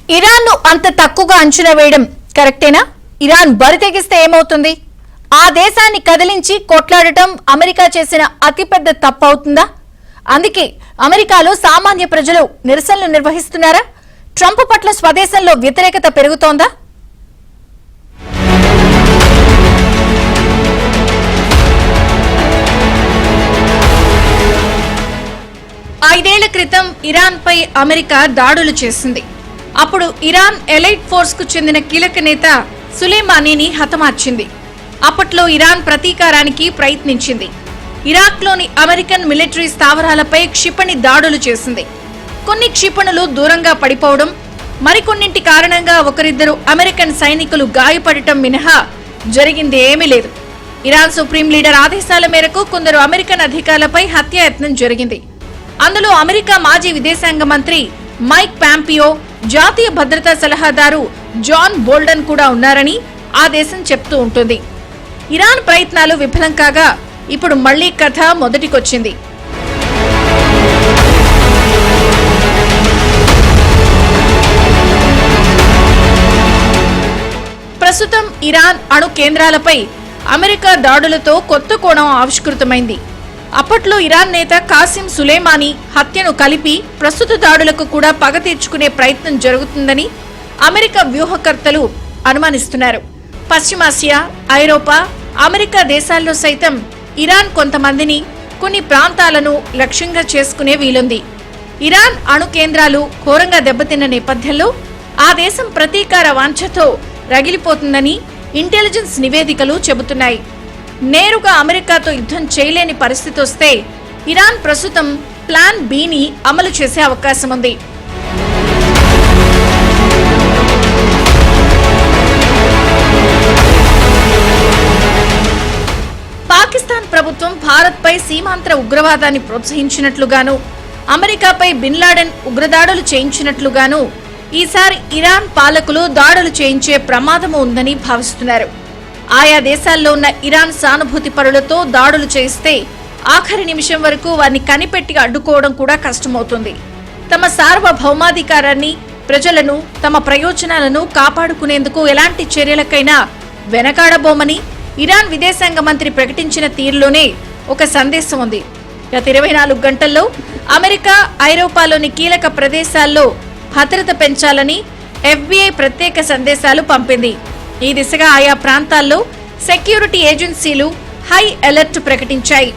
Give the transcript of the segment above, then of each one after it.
Iran ను అంత తక్కువగా అంచనా వేయడం కరెక్టేనా? ఇరాన్ బరితెగిస్తే ఏమవుతుంది? ఆ దేశాన్ని కదిలించి కొట్లాడటం అమెరికా చేసిన అతిపెద్ద తప్పు అవుతుందా? అందుకే అమెరికాలో సామాన్య ప్రజలు నిరసనలు నిర్వహిస్తున్నారా? ట్రంప్ పట్ల స్వదేశంలో వ్యతిరేకత పెరుగుతోందా? ఐదేళ్ల క్రితం ఇరాన్ పై అమెరికా దాడులు చేసింది. అప్పుడు ఇరాన్ ఎలైట్ ఫోర్స్ కు చెందిన కీలక నేత సులేమానీని హతమార్చింది. అప్పట్లో ఇరాన్ ప్రతీకారానికి ప్రయత్నించింది. ఇరాక్లోని అమెరికన్ మిలిటరీ స్థావరాలపై క్షిపణి దాడులు చేసింది. కొన్ని క్షిపణులు దూరంగా పడిపోవడం, మరికొన్నింటి కారణంగా ఒకరిద్దరు అమెరికన్ సైనికులు గాయపడటం మినహా జరిగింది ఏమీ లేదు. ఇరాన్ సుప్రీం లీడర్ ఆదేశాల మేరకు కొందరు అమెరికన్ అధికారులపై హత్యాయత్నం జరిగింది. అందులో అమెరికా మాజీ విదేశాంగ మంత్రి మైక్ పాంపియో, జాతీయ భద్రతా సలహాదారు జాన్ బోల్డన్ కూడా ఉన్నారని ఆ దేశం చెప్తూ ఉంటుంది. ఇరాన్ ప్రయత్నాలు విఫలం కాగా ఇప్పుడు మళ్లీ కథ మొదటికొచ్చింది. ప్రస్తుతం ఇరాన్ అణు కేంద్రాలపై అమెరికా దాడులతో కొత్త కోణం ఆవిష్కృతమైంది. అప్పట్లో ఇరాన్ నేత కాసిం సులేమానీ హత్యను కలిపి ప్రస్తుత దాడులకు కూడా పగ తీర్చుకునే ప్రయత్నం జరుగుతుందని అమెరికా వ్యూహకర్తలు అనుమానిస్తున్నారు. పశ్చిమాసియా, ఐరోపా, అమెరికా దేశాల్లో సైతం ఇరాన్ కొంతమందిని, కొన్ని ప్రాంతాలను లక్ష్యంగా చేసుకునే వీలుంది. ఇరాన్ అణు కేంద్రాలు ఘోరంగా దెబ్బతిన్న నేపథ్యంలో ఆ దేశం ప్రతీకార వాంఛతో రగిలిపోతుందని ఇంటెలిజెన్స్ నివేదికలు చెబుతున్నాయి. నేరుగా అమెరికాతో యుద్ధం చేయలేని పరిస్థితి వస్తే ఇరాన్ ప్రస్తుతం ప్లాన్ బిని అమలు చేసే అవకాశం ఉంది. పాకిస్తాన్ ప్రభుత్వం భారత్పై సీమాంతర ఉగ్రవాదాన్ని ప్రోత్సహించినట్లుగాను, అమెరికాపై బిన్ లాడెన్ ఉగ్రదాడులు చేయించినట్లుగాను ఈసారి ఇరాన్ పాలకులు దాడులు చేయించే ప్రమాదము ఉందని భావిస్తున్నారు. ఆయా దేశాల్లో ఉన్న ఇరాన్ సానుభూతి పరులతో దాడులు చేస్తే ఆఖరి నిమిషం వరకు వారిని కనిపెట్టి అడ్డుకోవడం కూడా కష్టమవుతుంది. తమ సార్వభౌమాధికారాన్ని, ప్రజలను, తమ ప్రయోజనాలను కాపాడుకునేందుకు ఎలాంటి చర్యలకైనా వెనకాడబోమని ఇరాన్ విదేశాంగ మంత్రి ప్రకటించిన తీరులోనే ఒక సందేశం ఉంది. గత 24 గంటల్లో అమెరికా, ఐరోపాలోని కీలక ప్రదేశాల్లో భద్రత పెంచాలని FBI ప్రత్యేక సందేశాలు పంపింది. ఈ దిశగా ఆయా ప్రాంతాల్లో సెక్యూరిటీ ఏజెన్సీలు హై అలర్ట్ ప్రకటించాయి.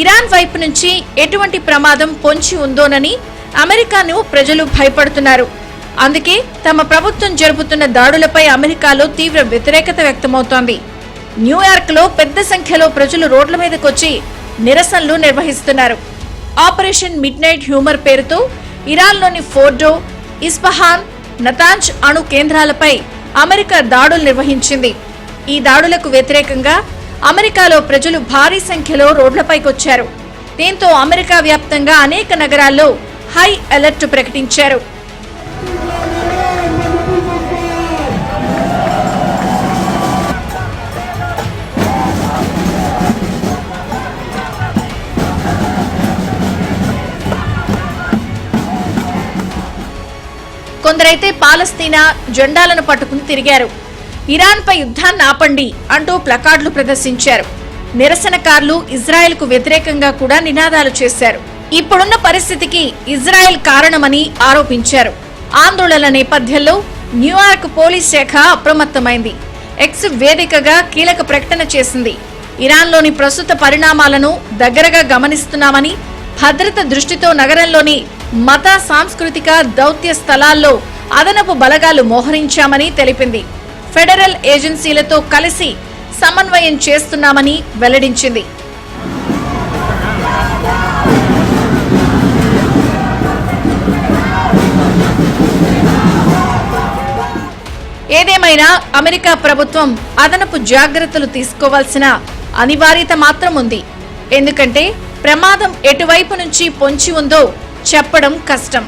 ఇరాన్ వైపు నుంచి ఎటువంటి ప్రమాదం పొంచి ఉందోనని అమెరికాను ప్రజలు భయపడుతున్నారు. అందుకే తమ ప్రభుత్వం జరుపుతున్న దాడులపై అమెరికాలో తీవ్ర వ్యతిరేకత వ్యక్తమవుతోంది. న్యూయార్క్ లో పెద్ద సంఖ్యలో ప్రజలు రోడ్ల మీదకొచ్చి నిరసనలు నిర్వహిస్తున్నారు. ఆపరేషన్ మిడ్ నైట్ హ్యూమర్ పేరుతో ఇరాన్లోని ఫోర్డో, ఇస్ఫహాన్, నతాంజ్ అణు కేంద్రాలపై అమెరికా దాడులు నిర్వహించింది. ఈ దాడులకు వ్యతిరేకంగా అమెరికాలో ప్రజలు భారీ సంఖ్యలో రోడ్లపైకొచ్చారు. దీంతో అమెరికా వ్యాప్తంగా అనేక నగరాల్లో హై అలర్ట్ ప్రకటించారు. కొందరైతే పాలస్తీనా జెండాలను పట్టుకుని తిరిగారు. ఇరాన్ పై యుద్ధాన్ని ఆపండి అంటూ ప్లకార్డులు ప్రదర్శించారు. నిరసనకారులు ఇజ్రాయెల్ కు వ్యతిరేకంగా కూడా నినాదాలు చేశారు. ఇప్పుడున్న పరిస్థితికి ఇజ్రాయెల్ కారణమని ఆరోపించారు. ఆందోళనల నేపథ్యంలో న్యూయార్క్ పోలీస్ శాఖ అప్రమత్తమైంది. ఎక్స్ వేదికగా కీలక ప్రకటన చేసింది. ఇరాన్లోని ప్రస్తుత పరిణామాలను దగ్గరగా గమనిస్తున్నామని, భద్రత దృష్టితో నగరంలోని మత, సాంస్కృతిక, దౌత్య స్థలాల్లో అదనపు బలగాలు మోహరించామని తెలిపింది. ఫెడరల్ ఏజెన్సీలతో కలిసి సమన్వయం చేస్తున్నామని వెల్లడించింది. ఏదేమైనా అమెరికా ప్రభుత్వం అదనపు జాగ్రత్తలు తీసుకోవాల్సిన అనివార్యత మాత్రం ఉంది. ఎందుకంటే ప్రమాదం ఎటువైపు నుంచి పొంచి ఉందో చెప్పడం కష్టం.